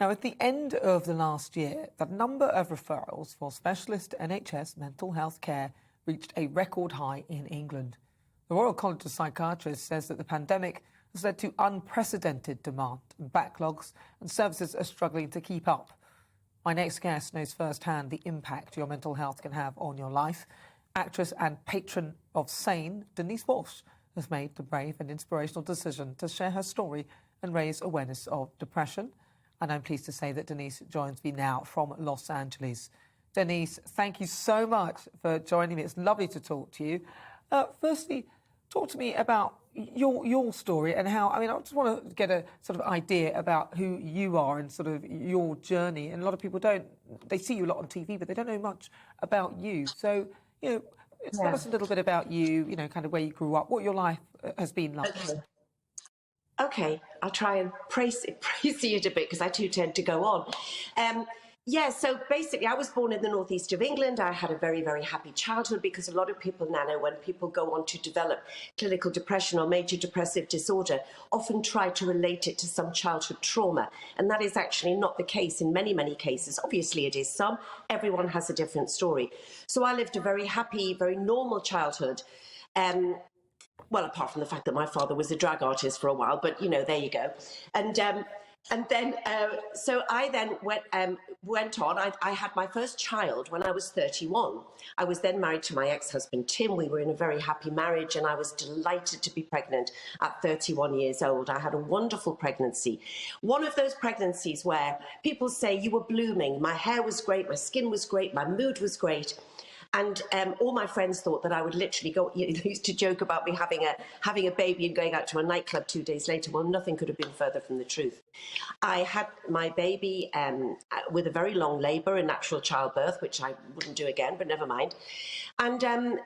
Now, at the end of the last year, the number of referrals for specialist NHS mental health care reached a record high in England. The Royal College of Psychiatrists says that the pandemic has led to unprecedented demand and backlogs, and services are struggling to keep up. My next guest knows firsthand the impact your mental health can have on your life. Actress and patron of Sane, Denise Welch, has made the brave and inspirational decision to share her story and raise awareness of depression. And I'm pleased to say that Denise joins me now from Los Angeles. Denise, thank you so much for joining me. It's lovely to talk to you. Firstly, talk to me about your story and how, I just want to get a sort of idea about who you are and sort of your journey. And a lot of people they see you a lot on TV, but they don't know much about you. So, tell us a little bit about you, kind of where you grew up, what your life has been like. Okay, I'll try and praise it a bit because I too tend to go on. So basically I was born in the northeast of England. I had a very, very happy childhood because a lot of people, Nana, when people go on to develop clinical depression or major depressive disorder, often try to relate it to some childhood trauma. And that is actually not the case in many, many cases. Obviously it is some. Everyone has a different story. So I lived a very happy, very normal childhood. Well, apart from the fact that my father was a drag artist for a while, but, there you go. So I then went on. I had my first child when I was 31. I was then married to my ex-husband, Tim. We were in a very happy marriage, and I was delighted to be pregnant at 31 years old. I had a wonderful pregnancy. One of those pregnancies where people say you were blooming. My hair was great, my skin was great, my mood was great. And all my friends thought that I would literally go. They used to joke about me having a baby and going out to a nightclub 2 days later. Well, nothing could have been further from the truth. I had my baby with a very long labour and natural childbirth, which I wouldn't do again, but never mind. And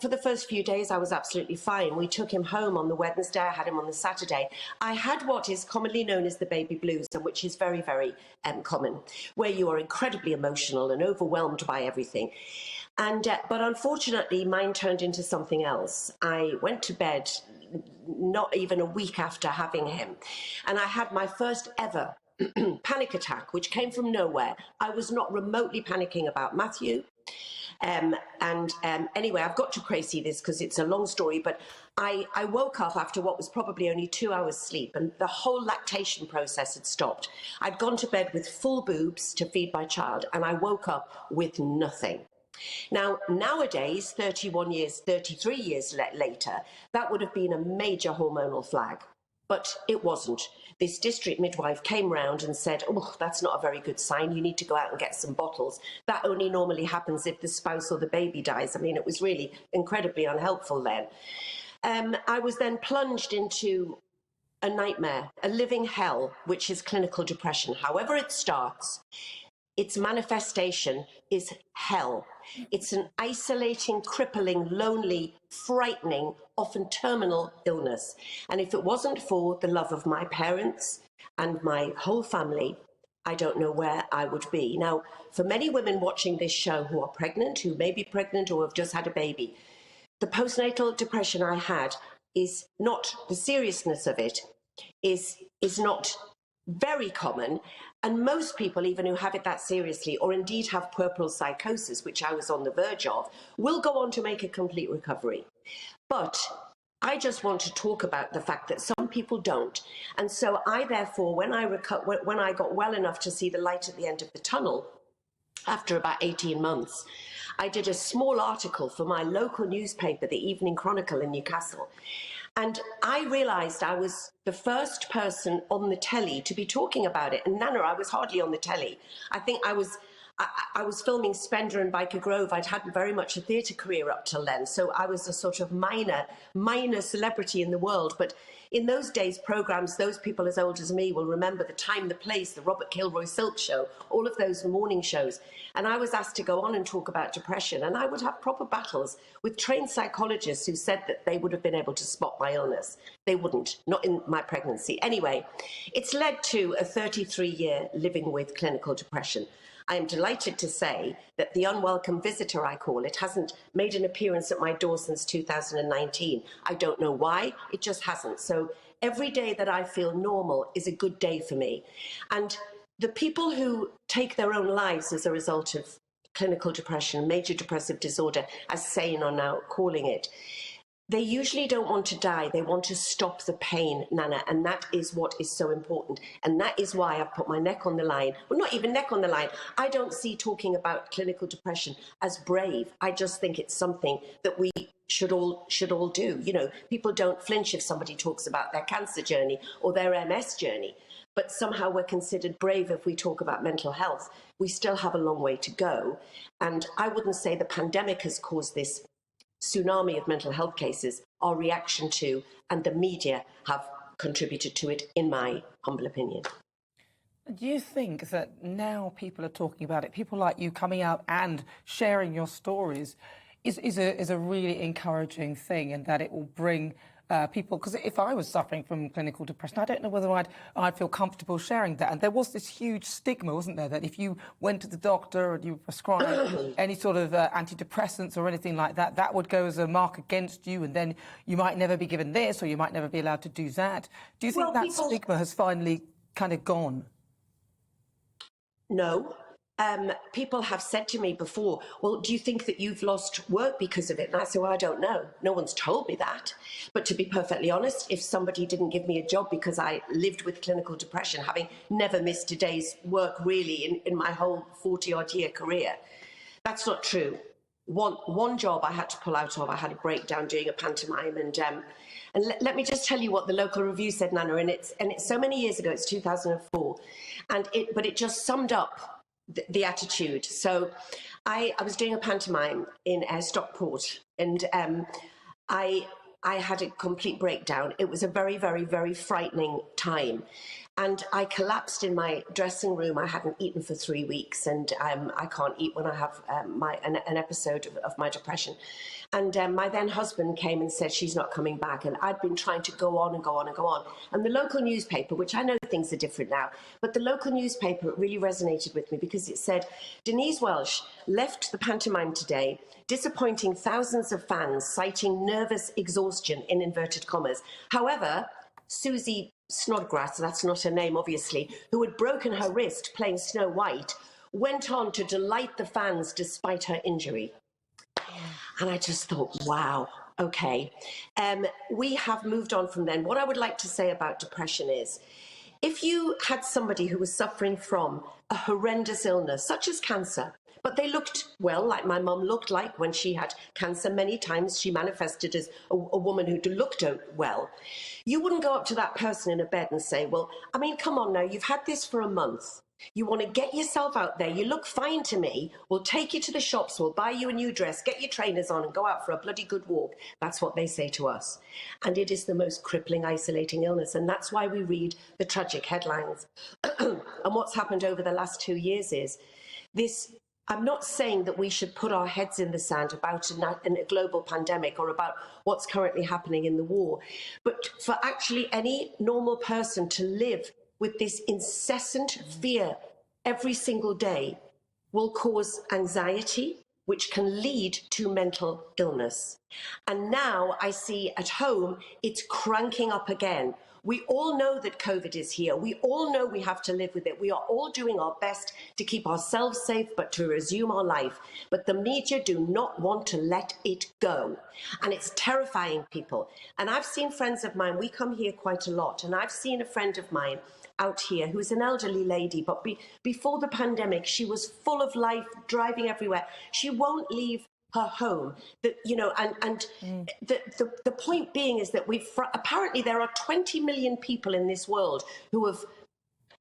for the first few days, I was absolutely fine. We took him home on the Wednesday. I had him on the Saturday. I had what is commonly known as the baby blues, and which is very, very common, where you are incredibly emotional and overwhelmed by everything. But unfortunately, mine turned into something else. I went to bed not even a week after having him, and I had my first ever panic attack, which came from nowhere. I was not remotely panicking about Matthew. Anyway, I've got to crazy this because it's a long story, but I woke up after what was probably only 2 hours sleep, and the whole lactation process had stopped. I'd gone to bed with full boobs to feed my child, and I woke up with nothing. Now, nowadays, 33 years later, that would have been a major hormonal flag, but it wasn't. This district midwife came round and said, oh, that's not a very good sign. You need to go out and get some bottles. That only normally happens if the spouse or the baby dies. It was really incredibly unhelpful then. I was then plunged into a nightmare, a living hell, which is clinical depression. However it starts, its manifestation is hell. It's an isolating, crippling, lonely, frightening, often terminal illness. And if it wasn't for the love of my parents and my whole family, I don't know where I would be. Now, for many women watching this show who are pregnant, who may be pregnant or have just had a baby, the postnatal depression I had is not, the seriousness of it is not very common, and most people, even who have it that seriously, or indeed have puerperal psychosis, which I was on the verge of, will go on to make a complete recovery. But I just want to talk about the fact that some people don't. And so I, therefore, when I got well enough to see the light at the end of the tunnel, after about 18 months, I did a small article for my local newspaper, the Evening Chronicle in Newcastle. And I realised I was the first person on the telly to be talking about it. And Nana, I was hardly on the telly. I think I was filming Spender and Biker Grove. I'd had very much a theatre career up till then. So I was a sort of minor celebrity in the world. But in those days, programmes, those people as old as me will remember The Time, the Place, the Robert Kilroy Silk Show, all of those morning shows. And I was asked to go on and talk about depression. And I would have proper battles with trained psychologists who said that they would have been able to spot my illness. They wouldn't, not in my pregnancy. Anyway, it's led to a 33-year living with clinical depression. I am delighted to say that the unwelcome visitor, I call it, hasn't made an appearance at my door since 2019. I don't know why, it just hasn't. So every day that I feel normal is a good day for me. And the people who take their own lives as a result of clinical depression, major depressive disorder, as Sane are now calling it, they usually don't want to die. They want to stop the pain, Nana, and that is what is so important. And that is why I've put my neck on the line. Well, not even neck on the line. I don't see talking about clinical depression as brave. I just think it's something that we should all do. You know, people don't flinch if somebody talks about their cancer journey or their MS journey, but somehow we're considered brave if we talk about mental health. We still have a long way to go. And I wouldn't say the pandemic has caused this tsunami of mental health cases. Our reaction to and the media have contributed to it, in my humble opinion. Do you think that now people are talking about it, people like you coming out and sharing your stories is a really encouraging thing, and that it will bring people, because if I was suffering from clinical depression, I don't know whether I'd feel comfortable sharing that. And there was this huge stigma, wasn't there, that if you went to the doctor and you were prescribed any sort of antidepressants or anything like that, that would go as a mark against you, and then you might never be given this or you might never be allowed to do that. Do you think that stigma has finally kind of gone? No. People have said to me before, well, do you think that you've lost work because of it? And I say, well, I don't know. No one's told me that. But to be perfectly honest, if somebody didn't give me a job because I lived with clinical depression, having never missed a day's work really in my whole 40-odd year career, that's not true. One job I had to pull out of, I had a breakdown doing a pantomime, and let me just tell you what the local review said, Nana, and it's so many years ago, it's 2004, but it just summed up the attitude. So I was doing a pantomime in Stockport, and I had a complete breakdown. It was a very, very, very frightening time. And I collapsed in my dressing room. I hadn't eaten for 3 weeks, and I can't eat when I have an episode of my depression. And my then husband came and said she's not coming back. And I'd been trying to go on and go on and go on. And the local newspaper, which I know things are different now, but the local newspaper really resonated with me because it said, Denise Welch left the pantomime today, disappointing thousands of fans, citing nervous exhaustion in inverted commas. However, Susie Snodgrass, that's not her name obviously, who had broken her wrist playing Snow White, went on to delight the fans despite her injury. And I just thought, wow, okay. We have moved on from then. What I would like to say about depression is, if you had somebody who was suffering from a horrendous illness, such as cancer, but they looked well, like my mum looked like when she had cancer. Many times she manifested as a woman who looked well. You wouldn't go up to that person in a bed and say, well, I mean, come on now, you've had this for a month. You want to get yourself out there. You look fine to me. We'll take you to the shops. We'll buy you a new dress, get your trainers on and go out for a bloody good walk. That's what they say to us. And it is the most crippling, isolating illness. And that's why we read the tragic headlines. And what's happened over the last 2 years is this. I'm not saying that we should put our heads in the sand about a global pandemic or about what's currently happening in the war, but for actually any normal person to live with this incessant fear every single day will cause anxiety, which can lead to mental illness. And now I see at home, it's cranking up again. We all know that COVID is here. We all know we have to live with it. We are all doing our best to keep ourselves safe, but to resume our life. But the media do not want to let it go. And it's terrifying people. And I've seen friends of mine, we come here quite a lot, and I've seen a friend of mine out here who's an elderly lady, but before the pandemic, she was full of life, driving everywhere. She won't leave her home. The point being is that apparently there are 20 million people in this world who have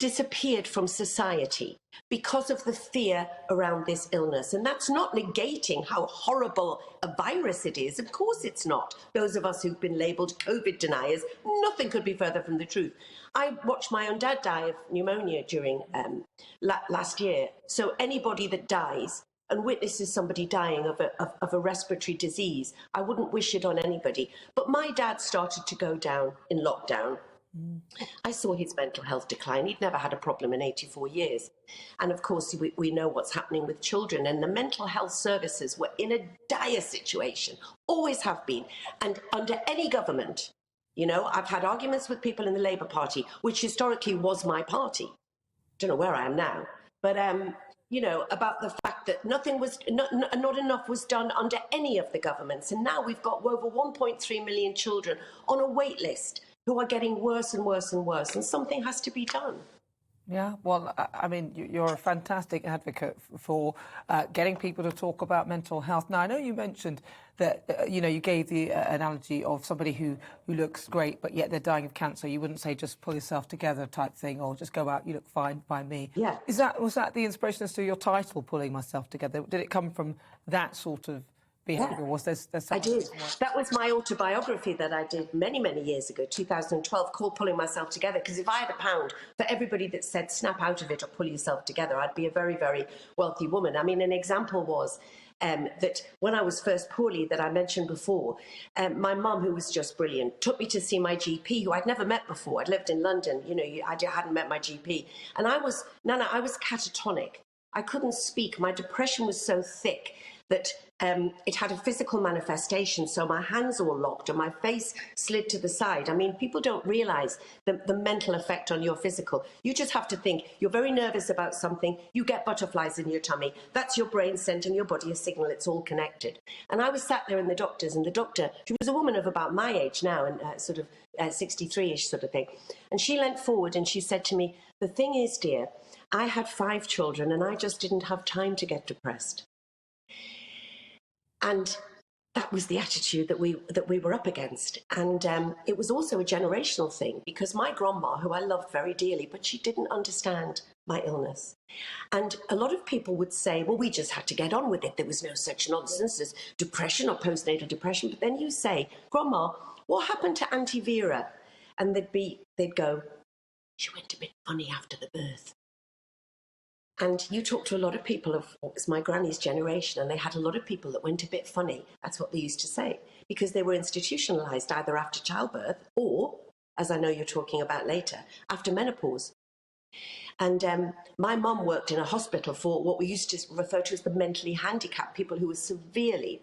disappeared from society because of the fear around this illness. And that's not negating how horrible a virus it is. Of course it's not. Those of us who've been labelled COVID deniers, nothing could be further from the truth. I watched my own dad die of pneumonia during last year. So anybody that dies and witnesses somebody dying of a respiratory disease, I wouldn't wish it on anybody. But my dad started to go down in lockdown. I saw his mental health decline. He'd never had a problem in 84 years. And of course, we know what's happening with children, and the mental health services were in a dire situation, always have been. And under any government, you know, I've had arguments with people in the Labour Party, which historically was my party. don't know where I am now, but you know, about the fact that not enough was done under any of the governments, and now we've got over 1.3 million children on a wait list who are getting worse and worse and worse, and something has to be done. Yeah, well, I mean, you're a fantastic advocate for getting people to talk about mental health. Now, I know you mentioned that, you know, you gave the analogy of somebody who looks great, but yet they're dying of cancer. You wouldn't say just pull yourself together type thing, or just go out, you look fine by me. Yeah. Was that the inspiration as to your title, Pulling Myself Together? Did it come from that sort of behaviour? Yeah. Was there's I did. That was my autobiography that I did many, many years ago, 2012, called Pulling Myself Together. Because if I had £1 for everybody that said snap out of it or pull yourself together, I'd be a very, very wealthy woman. I mean, an example was that when I was first poorly, that I mentioned before, my mum, who was just brilliant, took me to see my GP, who I'd never met before. I'd lived in London, you know, I hadn't met my GP. And I was catatonic. I couldn't speak. My depression was so thick that it had a physical manifestation. So my hands all locked and my face slid to the side. I mean, people don't realise the mental effect on your physical. You just have to think, you're very nervous about something, you get butterflies in your tummy. That's your brain sending your body a signal, it's all connected. And I was sat there in the doctor's, and the doctor, she was a woman of about my age now, and sort of 63-ish sort of thing. And she leant forward and she said to me, the thing is, dear, I had 5 children and I just didn't have time to get depressed. And that was the attitude that we were up against. And it was also a generational thing, because my grandma, who I loved very dearly, but she didn't understand my illness. And a lot of people would say, well, we just had to get on with it. There was no such nonsense as depression or postnatal depression. But then you say, Grandma, what happened to Auntie Vera? And they'd go, she went a bit funny after the birth. And you talk to a lot of people of what was my granny's generation, and they had a lot of people that went a bit funny. That's what they used to say, because they were institutionalised either after childbirth or, as I know you're talking about later, after menopause. And my mum worked in a hospital for what we used to refer to as the mentally handicapped, people who were severely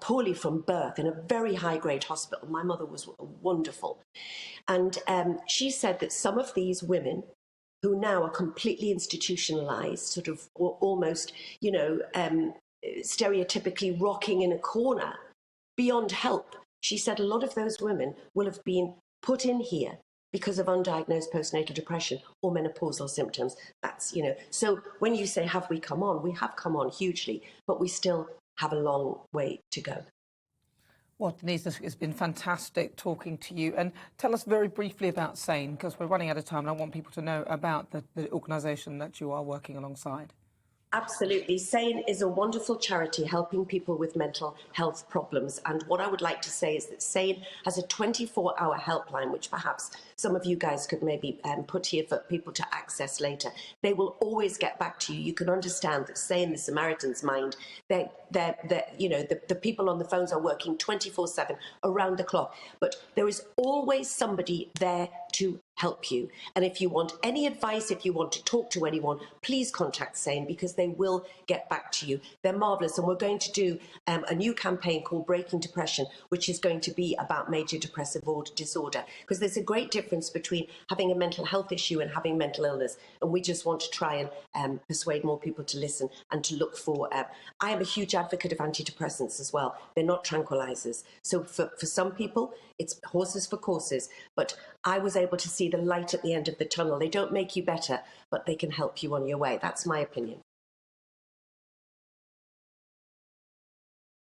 poorly from birth, in a very high-grade hospital. My mother was wonderful. And she said that some of these women who now are completely institutionalized, sort of almost, you know, stereotypically rocking in a corner, beyond help. She said a lot of those women will have been put in here because of undiagnosed postnatal depression or menopausal symptoms. That's, you know, so when you say, have we come on? We have come on hugely, but we still have a long way to go. Well, Denise, it's been fantastic talking to you. And tell us very briefly about Sane, because we're running out of time and I want people to know about the organisation that you are working alongside. Absolutely. Sane is a wonderful charity helping people with mental health problems. And what I would like to say is that Sane has a 24-hour helpline, which perhaps some of you guys could maybe put here for people to access later. They will always get back to you. You can understand that Sane, the Samaritan's Mind, you know, the people on the phones are working 24/7 around the clock. But there is always somebody there to help you. And if you want any advice, if you want to talk to anyone, please contact Sane, because they will get back to you. They're marvellous. And we're going to do a new campaign called Breaking Depression, which is going to be about major depressive disorder, because there's a great difference between having a mental health issue and having mental illness. And we just want to try and persuade more people to listen and to look for. I am a huge advocate of antidepressants as well. They're not tranquilizers. So for some people, it's horses for courses. But I was able to see the light at the end of the tunnel. They don't make you better, but they can help you on your way. That's my opinion.